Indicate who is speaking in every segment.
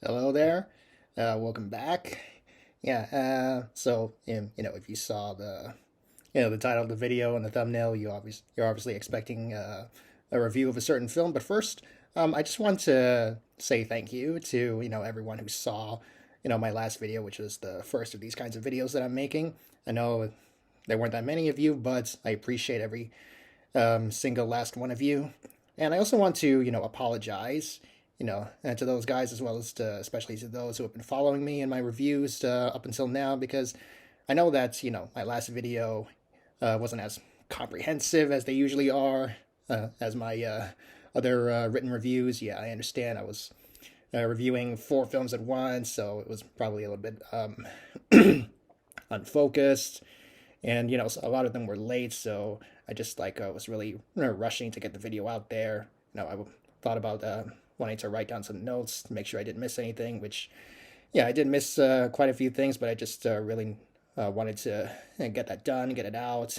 Speaker 1: Hello there. Welcome back. If you saw the title of the video and the thumbnail, you're obviously expecting a review of a certain film. But first, I just want to say thank you to everyone who saw my last video, which was the first of these kinds of videos that I'm making. I know there weren't that many of you, but I appreciate every single last one of you. And I also want to apologize and to those guys as well as especially to those who have been following me in my reviews up until now, because I know that, my last video wasn't as comprehensive as they usually are as my other written reviews. Yeah, I understand. I was reviewing 4 films at once, so it was probably a little bit unfocused. And, a lot of them were late, so I just was really rushing to get the video out there. I thought about wanting to write down some notes to make sure I didn't miss anything, which, yeah, I did miss quite a few things, but I just really wanted to get that done, get it out.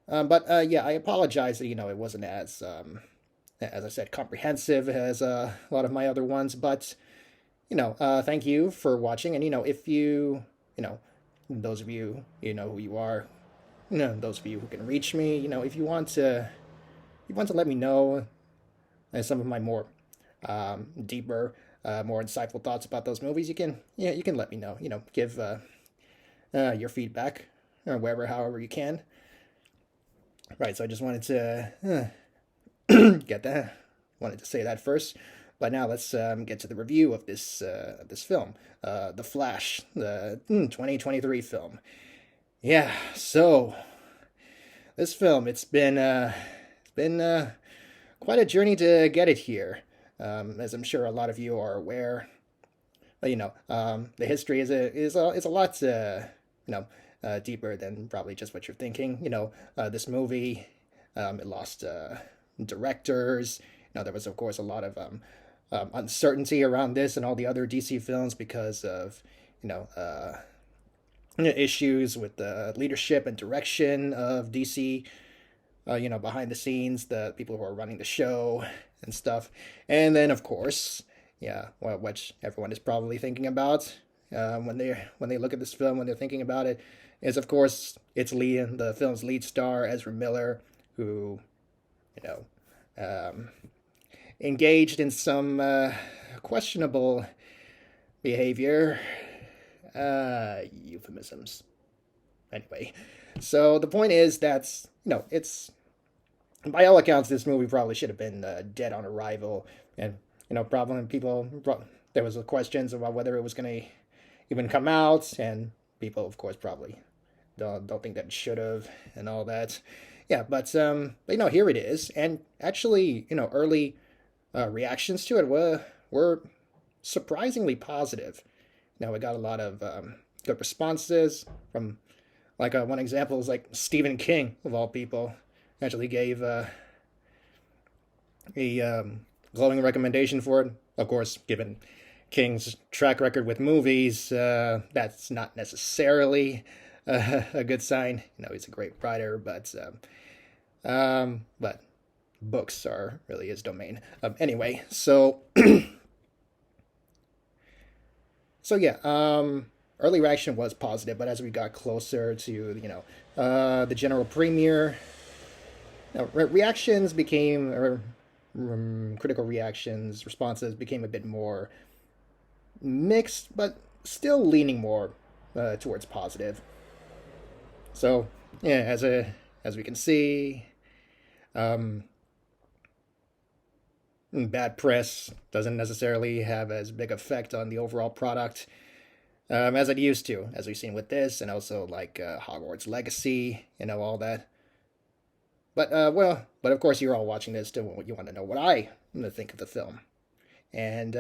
Speaker 1: Yeah, I apologize that, it wasn't as I said, comprehensive as a lot of my other ones, but, thank you for watching. And, if those of you, who you are, those of you who can reach me, if you want to let me know some of my more deeper, more insightful thoughts about those movies, you can let me know. Give your feedback or however you can. Right. So I just wanted to get that. Wanted to say that first. But now let's get to the review of this film, The Flash, the 2023 film. Yeah. So this film, it's been quite a journey to get it here. As I'm sure a lot of you are aware, but, the history is a lot deeper than probably just what you're thinking. This movie, it lost directors. There was of course a lot of uncertainty around this and all the other DC films because of issues with the leadership and direction of DC. Behind the scenes, the people who are running the show and stuff. And then, of course, which everyone is probably thinking about when they look at this film, when they're thinking about it, is of course the film's lead star, Ezra Miller, who, engaged in some questionable behavior, euphemisms. Anyway, so the point is that it's by all accounts this movie probably should have been dead on arrival, and probably there was questions about whether it was going to even come out, and people of course probably don't think that it should have and all that. Yeah, but here it is, and actually early reactions to it were surprisingly positive. We got a lot of good responses from. One example is Stephen King, of all people, actually gave a glowing recommendation for it. Of course, given King's track record with movies, that's not necessarily a good sign. He's a great writer, but books are really his domain. Anyway, so so yeah. Early reaction was positive, but as we got closer to the general premiere, reactions became critical reactions, responses became a bit more mixed, but still leaning more towards positive. So yeah, as we can see, bad press doesn't necessarily have as big effect on the overall product. As it used to, as we've seen with this, and also Hogwarts Legacy, all that. But of course you're all watching this to you want to know what I think of the film. And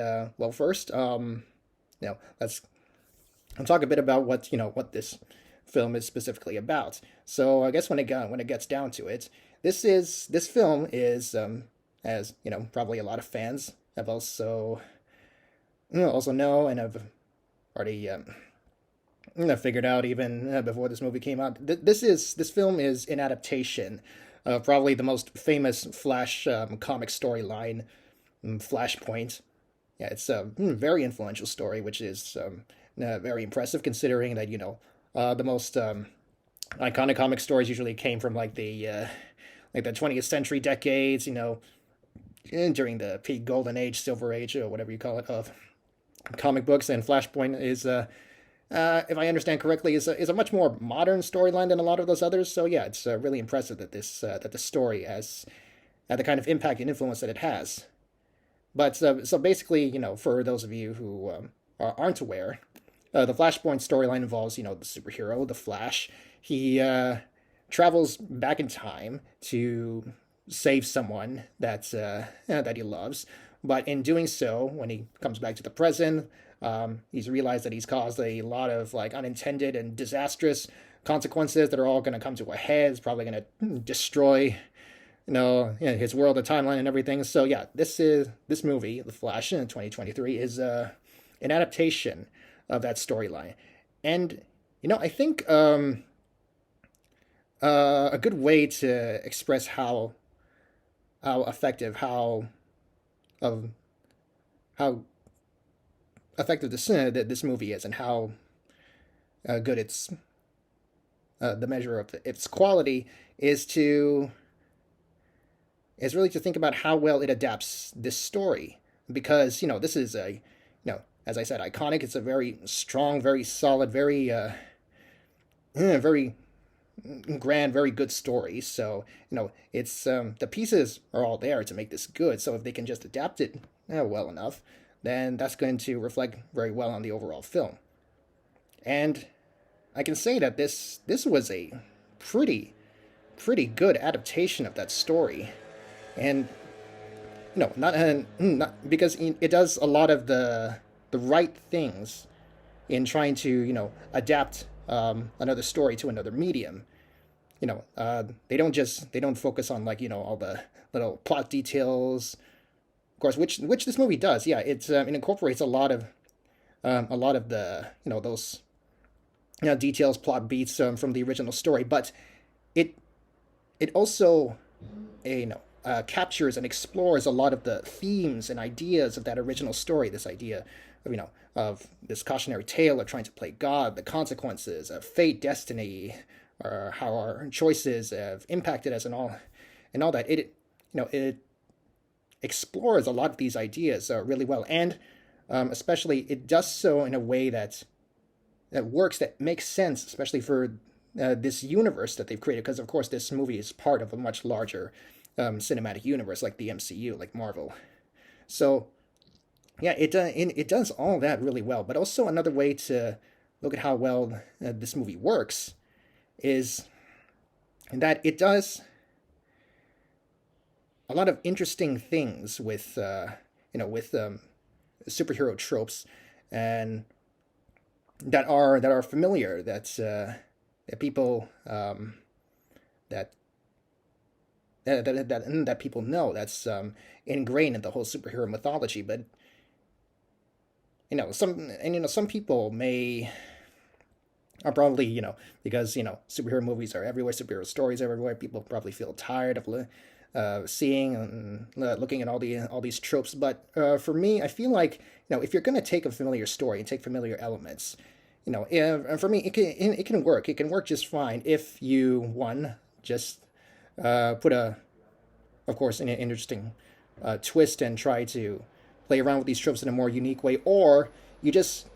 Speaker 1: first, let's talk a bit about what this film is specifically about. So I guess when it gets down to it, this film is as probably a lot of fans have also know and have already figured out even before this movie came out. This film is an adaptation of probably the most famous Flash comic storyline, Flashpoint, yeah, it's a very influential story, which is very impressive considering that the most iconic comic stories usually came from like the 20th century decades, during the peak golden age, silver age, or whatever you call it, of comic books. And Flashpoint is, if I understand correctly, is a much more modern storyline than a lot of those others. So yeah, it's really impressive that the story has the kind of impact and influence that it has. But so basically, for those of you who aren't aware, the Flashpoint storyline involves, the superhero, the Flash. He travels back in time to save someone that he loves. But in doing so, when he comes back to the present, he's realized that he's caused a lot of like unintended and disastrous consequences that are all going to come to a head. It's probably going to destroy his world, the timeline, and everything. So yeah, this movie, The Flash in 2023, is an adaptation of that storyline, and I think a good way to express how effective of how effective this movie is, and how good it's the measure of its quality is really to think about how well it adapts this story, because this is as I said, iconic. It's a very strong, very solid, very grand, very good story. So it's the pieces are all there to make this good. So if they can just adapt it well enough, then that's going to reflect very well on the overall film. And I can say that this was a pretty good adaptation of that story, and not because it does a lot of the right things in trying to adapt another story to another medium. They don't focus on all the little plot details, of course, which this movie does. Yeah, it incorporates a lot of the those details, plot beats from the original story, but it also captures and explores a lot of the themes and ideas of that original story. This idea of of this cautionary tale of trying to play God, the consequences of fate, destiny, or how our choices have impacted us, and all that. It explores a lot of these ideas really well, and especially it does so in a way that works, that makes sense, especially for this universe that they've created. Because of course, this movie is part of a much larger cinematic universe, like the MCU, like Marvel. So yeah, it does all that really well. But also another way to look at how well this movie works is that it does a lot of interesting things with superhero tropes, and that are familiar, that people that people know, that's ingrained in the whole superhero mythology. But some people may are probably because superhero movies are everywhere, superhero stories are everywhere. People probably feel tired of seeing and looking at all these tropes. But for me, I feel like if you're going to take a familiar story and take familiar elements, for me it can work. It can work just fine if you just put of course, an interesting twist and try to play around with these tropes in a more unique way, or you just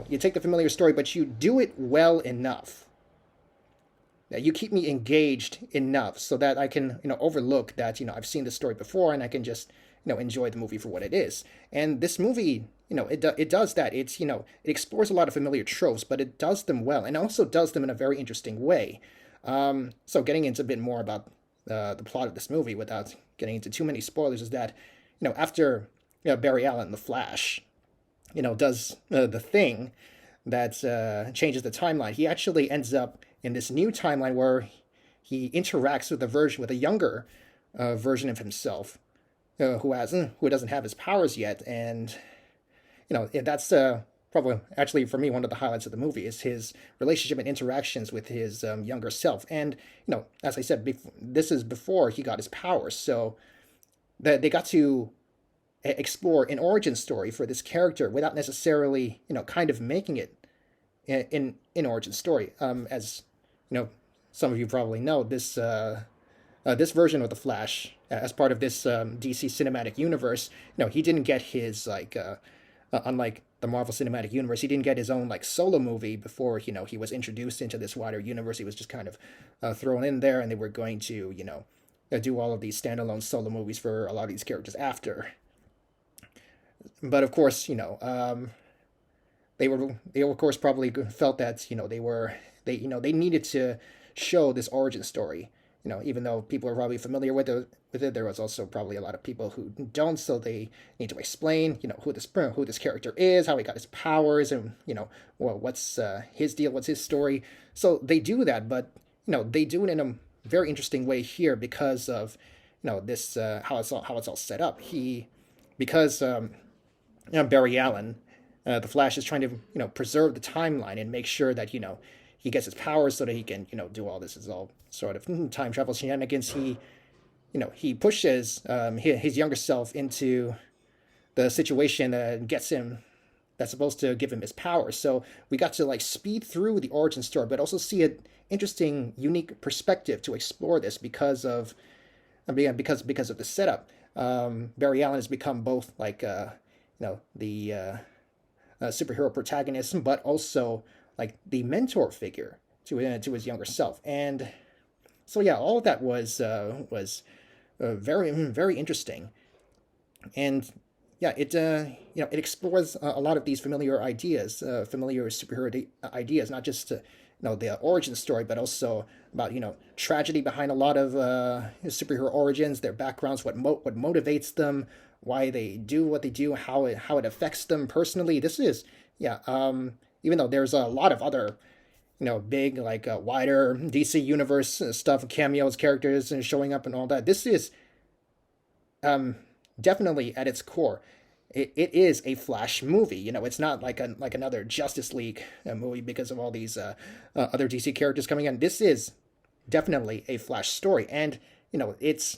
Speaker 1: you take the familiar story, but you do it well enough that you keep me engaged enough so that I can overlook that I've seen this story before, and I can just enjoy the movie for what it is. And this movie, it does that. It explores a lot of familiar tropes, but it does them well, and also does them in a very interesting way. So getting into a bit more about the plot of this movie without getting into too many spoilers is that after Barry Allen, the Flash, does the thing that changes the timeline, he actually ends up in this new timeline where he interacts with a younger version of himself, who doesn't have his powers yet. And that's probably actually for me one of the highlights of the movie is his relationship and interactions with his younger self. And as I said, this is before he got his powers, so that they got to explore an origin story for this character without necessarily, kind of making it in origin story. As you know, some of you probably know, this version of the Flash, as part of this DC cinematic universe, he didn't get his unlike the Marvel Cinematic Universe, he didn't get his own like solo movie before he was introduced into this wider universe. He was just kind of thrown in there, and they were going to do all of these standalone solo movies for a lot of these characters after. But of course, they of course probably felt that they needed to show this origin story. Even though people are probably familiar with it, there was also probably a lot of people who don't. So they need to explain, who this character is, how he got his powers, and well, what's his deal, what's his story. So they do that, but they do it in a very interesting way here because of this how it's all set up. Because Barry Allen, the Flash, is trying to preserve the timeline and make sure that he gets his powers so that he can do all this. Is all sort of time travel shenanigans. He pushes his younger self into the situation that gets him, that's supposed to give him his powers. So we got to like speed through the origin story, but also see an interesting, unique perspective to explore this because of the setup. Barry Allen has become both like the superhero protagonist, but also like the mentor figure to his younger self. And so yeah, all of that was very very interesting. And yeah, it explores a lot of these familiar superhero ideas, not just the origin story, but also about tragedy behind a lot of superhero origins, their backgrounds, what motivates them, why they do what they do, how it affects them personally. This is even though there's a lot of other big like wider DC universe stuff, cameos, characters and showing up and all that, this is definitely at its core. It is a Flash movie. It's not like another Justice League movie because of all these other DC characters coming in. This is definitely a Flash story, and it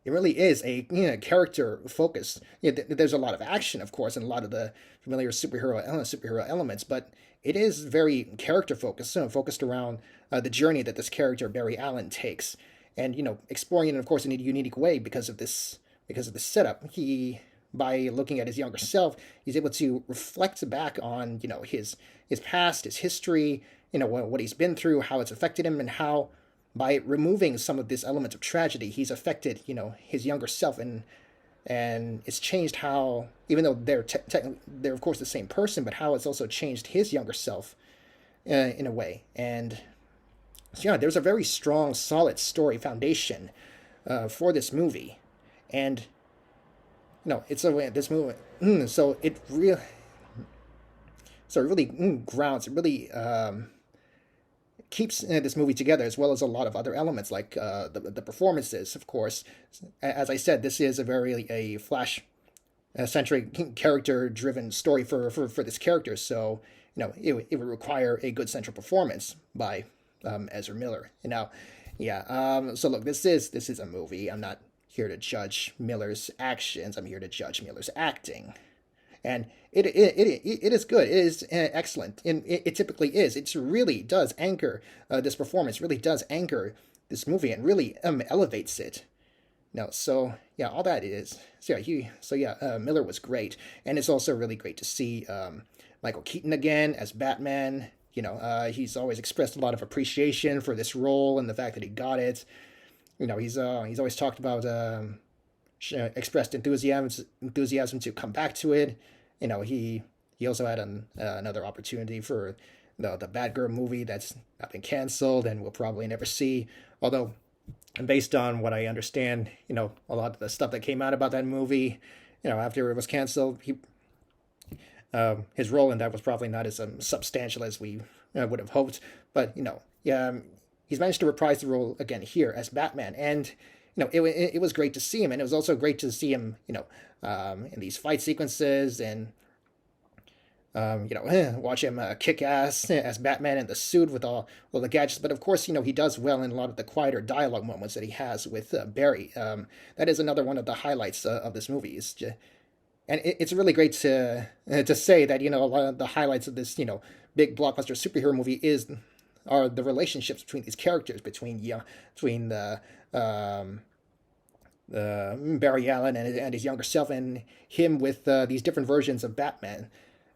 Speaker 1: really is a character focused. There's a lot of action, of course, and a lot of the familiar superhero elements, but it is very character focused, focused around the journey that this character Barry Allen takes, and exploring it, of course, in a unique way because of this setup. By looking at his younger self, he's able to reflect back on his past, his history, what he's been through, how it's affected him, and how by removing some of this element of tragedy, he's affected his younger self, and it's changed how, even though they're of course the same person, but how it's also changed his younger self in a way. And so yeah, there's a very strong, solid story foundation for this movie, and it's a way this movie. So it really grounds. It really keeps this movie together, as well as a lot of other elements like the performances. Of course, as I said, this is a Flash centric, character driven story for this character. So it would require a good central performance by Ezra Miller. So look, this is a movie. I'm not here to judge Miller's actions. I'm here to judge Miller's acting, and it is good. It is excellent, and it typically is. It really does anchor this performance. Really does anchor this movie, and really elevates it. So yeah, all that is. Miller was great, and it's also really great to see Michael Keaton again as Batman. He's always expressed a lot of appreciation for this role and the fact that he got it. He's always talked about expressed enthusiasm to come back to it. He also had another opportunity for the Batgirl movie that's not been canceled and we'll probably never see. Although, based on what I understand, a lot of the stuff that came out about that movie, after it was canceled, his role in that was probably not as substantial as we would have hoped. But he's managed to reprise the role again here as Batman, and it was great to see him, and it was also great to see him in these fight sequences and watch him kick ass as Batman in the suit with all the gadgets. But of course, he does well in a lot of the quieter dialogue moments that he has with Barry. That is another one of the highlights of this movie. And it's really great to say that a lot of the highlights of this big blockbuster superhero movie are the relationships between these characters, between um, Barry Allen and his younger self, and him with these different versions of Batman.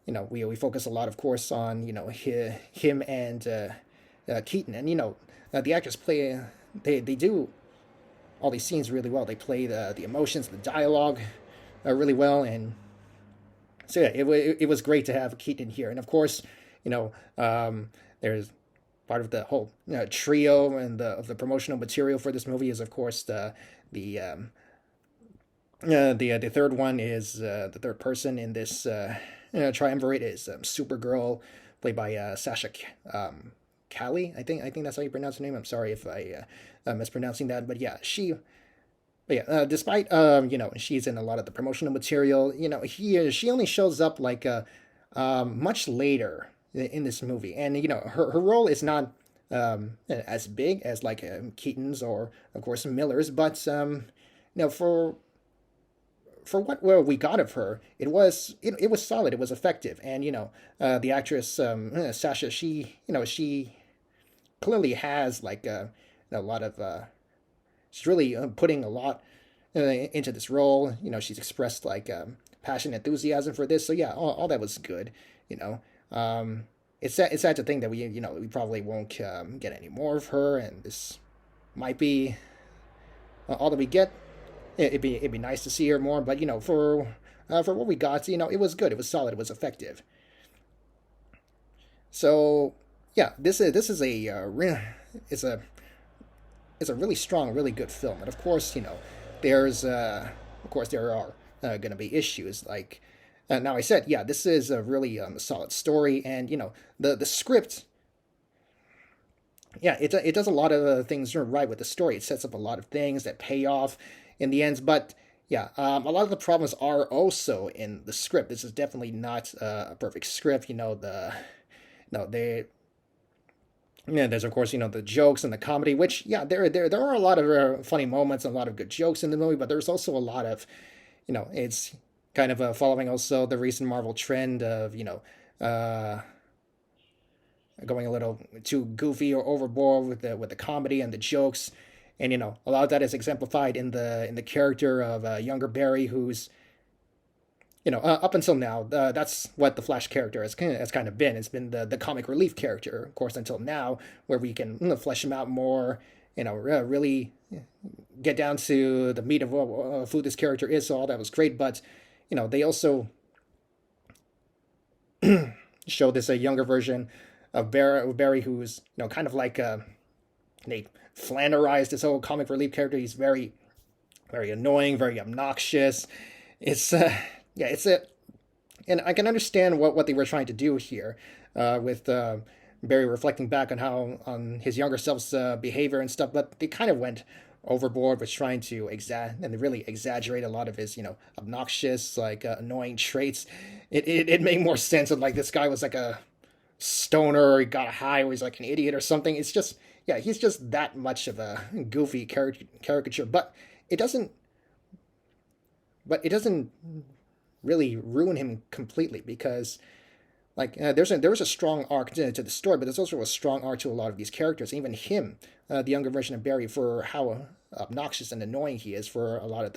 Speaker 1: We focus a lot, of course, on him and Keaton, and the actors play they do all these scenes really well. They play the emotions, the dialogue really well, and so yeah, it was great to have Keaton here, and of course, there's part of the whole trio and of the promotional material for this movie is of course the third one is the third person in this triumvirate is Supergirl, played by Sasha Callie. I think that's how you pronounce her name. I'm sorry if I mispronouncing that, but yeah, despite she's in a lot of the promotional material, she only shows up like much later in this movie, and her role is not as big as like Keaton's or of course Miller's, but for what we got of her, it was solid, it was effective, and the actress Sasha, she clearly has like a lot of she's really putting a lot into this role. She's expressed like passion, enthusiasm for this. So yeah, all that was good. You know, it's sad to think that we probably won't get any more of her, and this might be all that we get. It'd be nice to see her more, but for what we got, it was good. It was solid. It was effective. So yeah, this is it's a it's a really strong, really good film. And of course, there are going to be issues like. Now I said, yeah, this is a really solid story, and the script. Yeah, it does a lot of things right with the story. It sets up a lot of things that pay off in the ends, but yeah, a lot of the problems are also in the script. This is definitely not a perfect script. No, they yeah, there's of course the jokes and the comedy, which yeah, there are a lot of funny moments and a lot of good jokes in the movie, but there's also a lot of it's kind of following also the recent Marvel trend of going a little too goofy or overboard with the comedy and the jokes, and a lot of that is exemplified in the character of younger Barry, who's up until now, that's what the Flash character has kind of been. It's been the comic relief character, of course, until now, where we can flesh him out more, really get down to the meat of who this character is. So all that was great, but they also show this a younger version of Barry, who's kind of like they flanderized this whole comic relief character. He's very, very annoying, very obnoxious. It's yeah, and I can understand what they were trying to do here, with Barry reflecting back on his younger self's behavior and stuff, but they kind of went overboard with trying to and they really exaggerate a lot of his obnoxious, like annoying traits. It made more sense of like this guy was like a stoner, or he got high, or he's like an idiot or something. It's just yeah, he's just that much of a goofy caricature, it doesn't but it doesn't really ruin him completely, because like there was a strong arc to the story, but there's also a strong arc to a lot of these characters, even him, the younger version of Barry, for how obnoxious and annoying he is for a lot of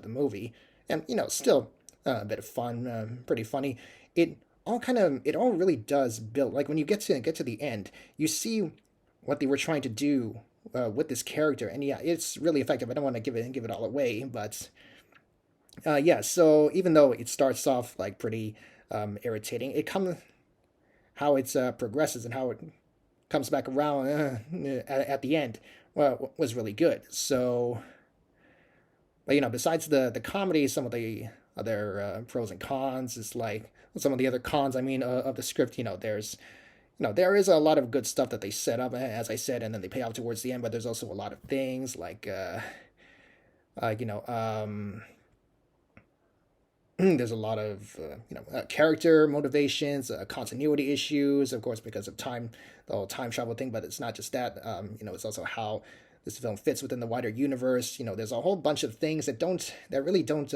Speaker 1: the movie, and still a bit of fun, pretty funny. It all really does build, like when you get to the end, you see what they were trying to do with this character, and yeah, it's really effective. I don't want to give it all away, but yeah, so even though it starts off like pretty irritating, how it progresses and how it comes back around at the end, well, was really good. So, but besides the comedy, some of the other pros and cons is like some of the other cons. I mean, of the script. There is a lot of good stuff that they set up, as I said, and then they pay off towards the end. But there's also a lot of things like uh, you know, um, there's a lot of character motivations, continuity issues, of course, because of time, the whole time travel thing. But it's not just that. It's also how this film fits within the wider universe. There's a whole bunch of things that really don't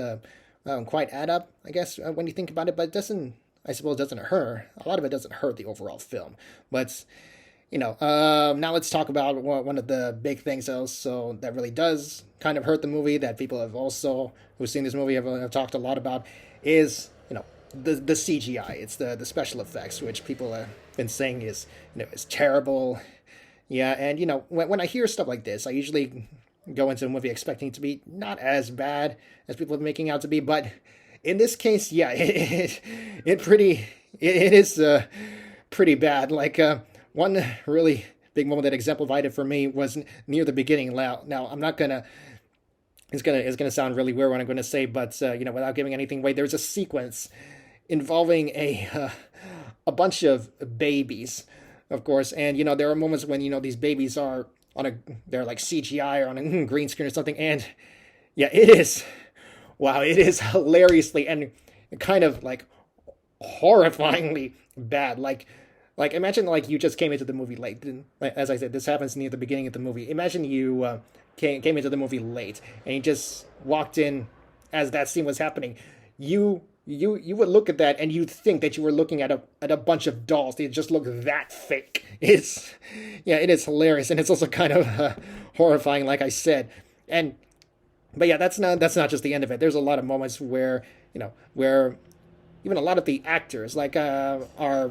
Speaker 1: quite add up, I guess, when you think about it. But it doesn't. I suppose doesn't hurt. A lot of it doesn't hurt the overall film. But now let's talk about one of the big things also that really does kind of hurt the movie, that people have also who've seen this movie have talked a lot about, is the CGI. It's the special effects, which people have been saying is terrible. Yeah, and when I hear stuff like this, I usually go into a movie expecting it to be not as bad as people are making out to be, but in this case, yeah, it is pretty bad. Like one really big moment that exemplified it for me was near the beginning. Now I'm not gonna. It's gonna sound really weird what I'm gonna say, but without giving anything away, there's a sequence involving a bunch of babies, of course, and there are moments when these babies are they're like CGI or on a green screen or something, and yeah, it is. Wow, it is hilariously and kind of like horrifyingly bad. Like imagine like you just came into the movie late. As I said, this happens near the beginning of the movie. Imagine you came into the movie late and you just walked in as that scene was happening. You would look at that and you'd think that you were looking at a bunch of dolls. They just look that fake. It is hilarious, and it's also kind of horrifying, like I said. But yeah, that's not just the end of it. There's a lot of moments where even a lot of the actors are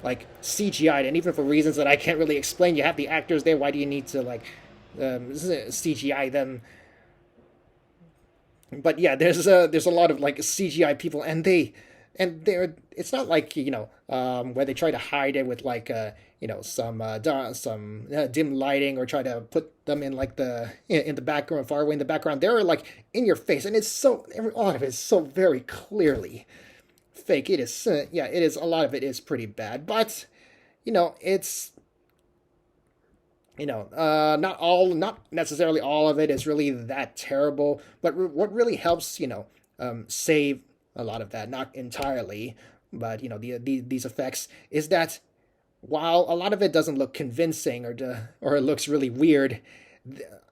Speaker 1: like CGI'd, and even for reasons that I can't really explain. You have the actors there. Why do you need to CGI them? But yeah, there's a lot of like CGI people, and they're it's not like where they try to hide it with like some dim lighting, or try to put them in like in the background, far away in the background. They're like in your face, and all of it is so very clearly fake. It is it is, a lot of it is pretty bad, but it's not necessarily all of it is really that terrible, but what really helps save a lot of that, not entirely, but these effects, is that while a lot of it doesn't look convincing, or it looks really weird,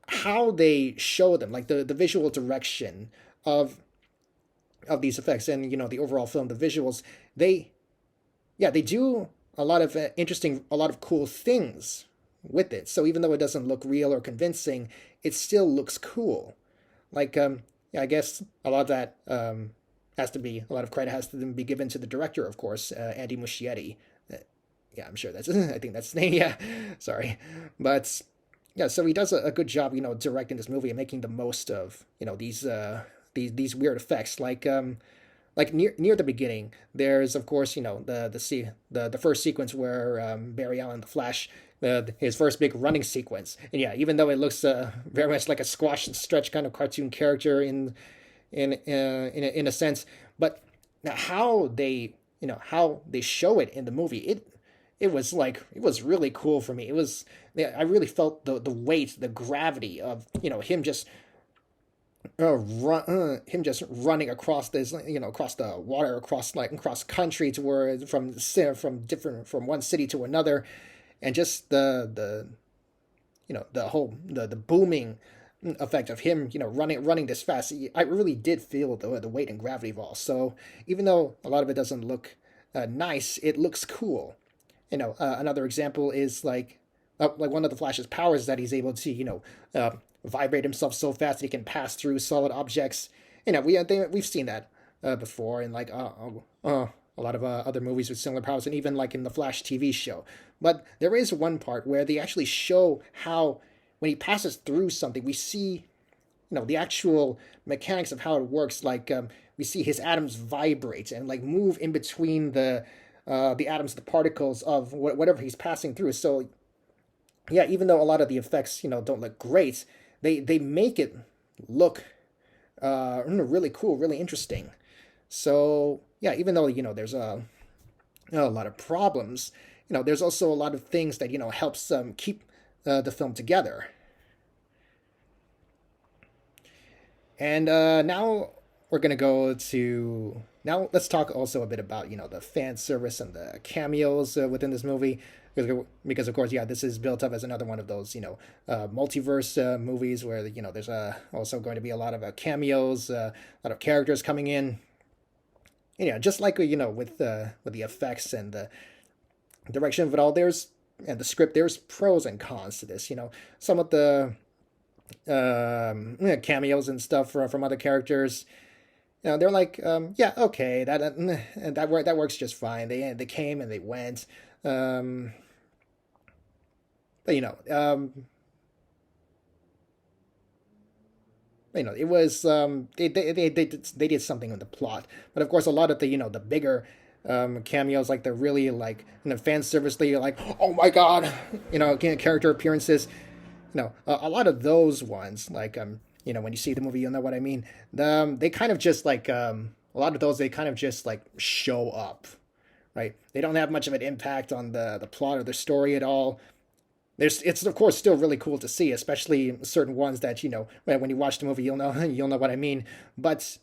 Speaker 1: how they show them, like the visual direction of these effects, and the overall film, the visuals, they do a lot of a lot of cool things with it. So even though it doesn't look real or convincing, it still looks cool. Like I guess a lot of that a lot of credit has to be given to the director, of course, Andy Muschietti. Yeah, I'm sure that's I think that's his name. Yeah, sorry, but yeah, so he does a good job, directing this movie and making the most of these weird effects. Like near the beginning, there's of course the first sequence where Barry Allen, the Flash, his first big running sequence, and yeah, even though it looks very much like a squash and stretch kind of cartoon character in a sense, but now how they show it in the movie, it was really cool for me. I really felt the weight, the gravity of him just him just running across this, across the water, across country, to where from one city to another, and just the whole the booming effect of him running this fast. I really did feel the weight and gravity of all. So even though a lot of it doesn't look nice, it looks cool. Another example is like one of the Flash's powers is that he's able to vibrate himself so fast that he can pass through solid objects. We've seen that before in a lot of other movies with similar powers, and even like in the Flash TV show. But there is one part where they actually show how when he passes through something, we see the actual mechanics of how it works. Like we see his atoms vibrate and like move in between the atoms, the particles of whatever he's passing through. So yeah, even though a lot of the effects don't look great, they make it look really cool, really interesting. So yeah, even though there's a lot of problems, there's also a lot of things that helps keep the film together. And now we're gonna go to now. Let's talk also a bit about the fan service and the cameos within this movie. Because of course, yeah, this is built up as another one of those multiverse movies where there's also going to be a lot of cameos, a lot of characters coming in. Just like with the effects and the direction of it all, and the script, there's pros and cons to this. Some of the cameos and stuff from other characters. They're like, yeah, okay, that works just fine. They came and they went, but it was they did something with the plot, but of course a lot of the bigger cameos, like the really like fan service, like, oh my god, character appearances, a lot of those ones, like when you see the movie, you'll know what I mean. They kind of just like a lot of those, they kind of just like show up, right? They don't have much of an impact on the plot or the story at all. It's of course still really cool to see, especially certain ones that when you watch the movie, you'll know what I mean. But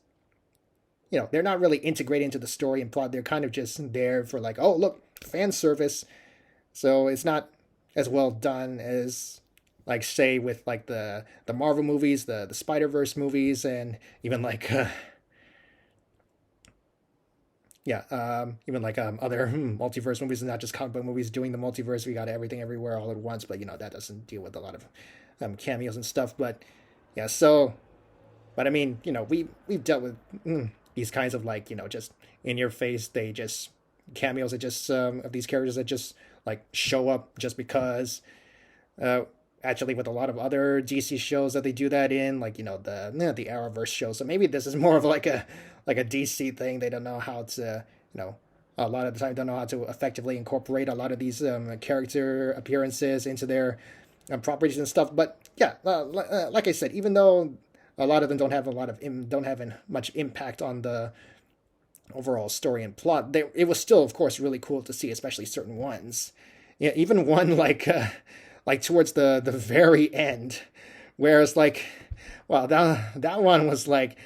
Speaker 1: they're not really integrated into the story and plot. They're kind of just there for like, oh look, fan service. So it's not as well done as, like, say with like the Marvel movies, the Spider-Verse movies, and even like yeah, even like other multiverse movies, and not just comic book movies doing the multiverse. We got everything everywhere all at once, but that doesn't deal with a lot of cameos and stuff. But yeah, so, but I mean, we've dealt with these kinds of like just in your face, they just cameos that just of these characters that just like show up just because. Actually, with a lot of other DC shows that they do that in, like the Arrowverse show. So maybe this is more of like a DC thing. They don't know how to a lot of the time don't know how to effectively incorporate a lot of these character appearances into their properties and stuff. But yeah, like I said, even though a lot of them don't have much impact on the overall story and plot, it was still, of course, really cool to see, especially certain ones. Yeah, even one like towards the very end, where it's like, wow, that one was like,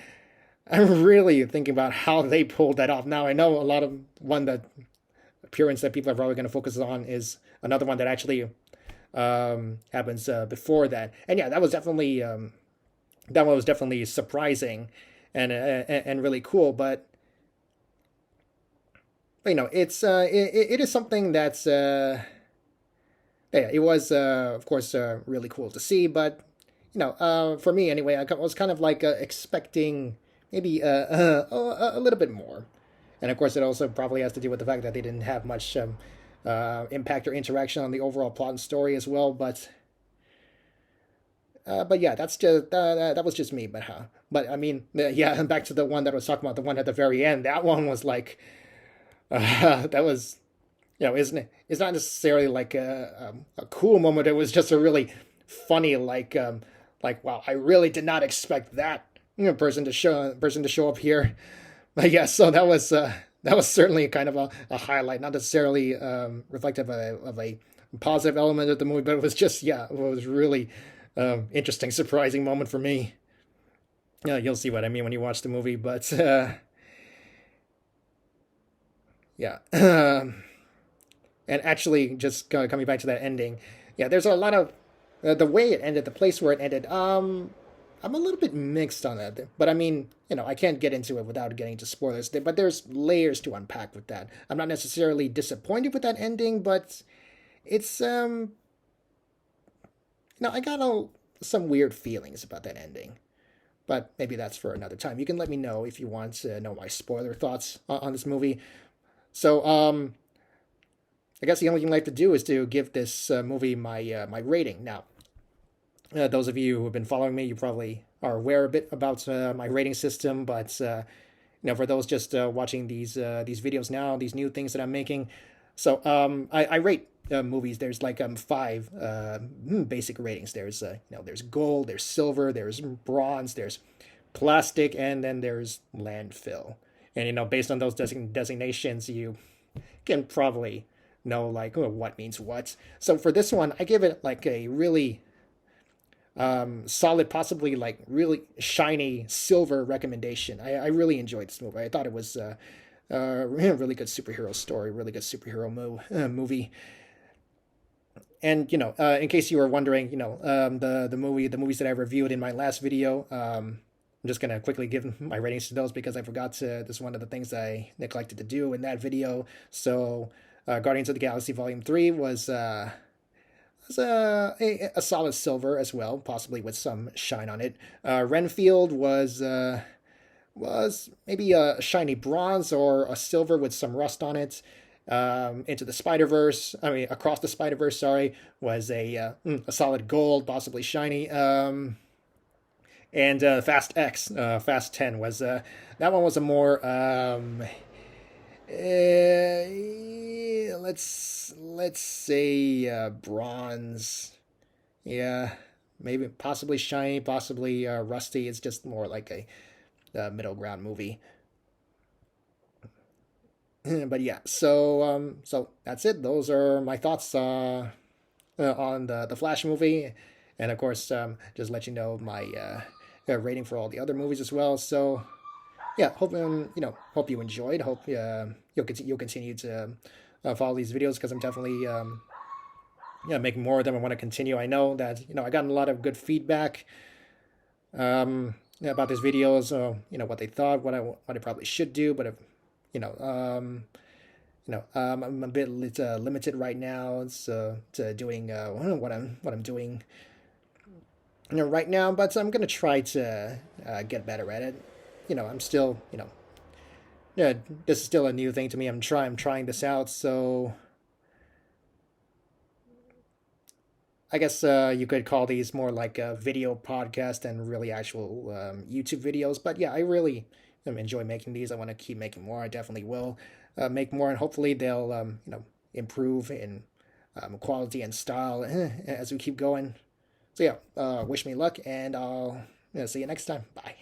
Speaker 1: I'm really thinking about how they pulled that off. Now I know a lot of that appearance that people are probably going to focus on is another one that actually happens before that, and yeah, that one was definitely surprising and really cool, but it is something that's yeah, it was of course really cool to see, but for me anyway, I was kind of like expecting maybe a little bit more, and of course it also probably has to do with the fact that they didn't have much impact or interaction on the overall plot and story as well. But yeah, that's just that was just me. But I mean, yeah, back to the one that I was talking about, the one at the very end. That one was like, that was, isn't it? It's not necessarily like a cool moment. It was just a really funny, like wow, I really did not expect that person to show up here. But yeah, so that was certainly kind of a highlight, not necessarily reflective of a positive element of the movie, but it was just, yeah, it was really interesting, surprising moment for me. Yeah, you'll see what I mean when you watch the movie, but yeah. And actually, just coming back to that ending, yeah, there's a lot of the way it ended, the place where it ended. I'm a little bit mixed on that, but I mean, I can't get into it without getting into spoilers. But there's layers to unpack with that. I'm not necessarily disappointed with that ending, but it's I got some weird feelings about that ending. But maybe that's for another time. You can let me know if you want to know my spoiler thoughts on this movie. So, I guess the only thing I have to do is to give this movie my rating. Now, those of you who have been following me, you probably are aware a bit about my rating system. But for those just watching these videos now, these new things that I'm making, so I rate movies. There's like five basic ratings. There's gold, there's silver, there's bronze, there's plastic, and then there's landfill. And based on those designations, you can probably know like what means what. So for this one, I give it like a really solid, possibly like really shiny silver recommendation. I really enjoyed this movie. I thought it was a really good superhero story, really good superhero movie. And in case you were wondering, the movies that I reviewed in my last video, I'm just gonna quickly give my ratings to those because I forgot to. This is one of the things I neglected to do in that video. So, Guardians of the Galaxy Volume 3 was a solid silver as well, possibly with some shine on it. Renfield was maybe a shiny bronze or a silver with some rust on it. Into the Spider Verse, Across the Spider Verse, sorry, was a solid gold, possibly shiny. And Fast X, Fast 10 was that one was a more let's say bronze. Yeah, maybe possibly shiny, possibly rusty. It's just more like a middle ground movie. But yeah, so that's it. Those are my thoughts on the Flash movie, and of course, just let you know my rating for all the other movies as well. So yeah, hope you enjoyed. Hope you'll continue to follow these videos because I'm definitely making more of them. I want to continue. I know that I got a lot of good feedback about these videos. What they thought, what I probably should do, but if, you know um, I'm a bit limited right now to doing what I'm doing right now, but I'm gonna try to get better at it. I'm still yeah, this is still a new thing to me. I'm trying this out, so I guess you could call these more like a video podcast and really actual YouTube videos. But yeah, I really enjoy making these. I want to keep making more. I definitely will make more, and hopefully they'll improve in quality and style as we keep going. So yeah, wish me luck, and I'll see you next time. Bye.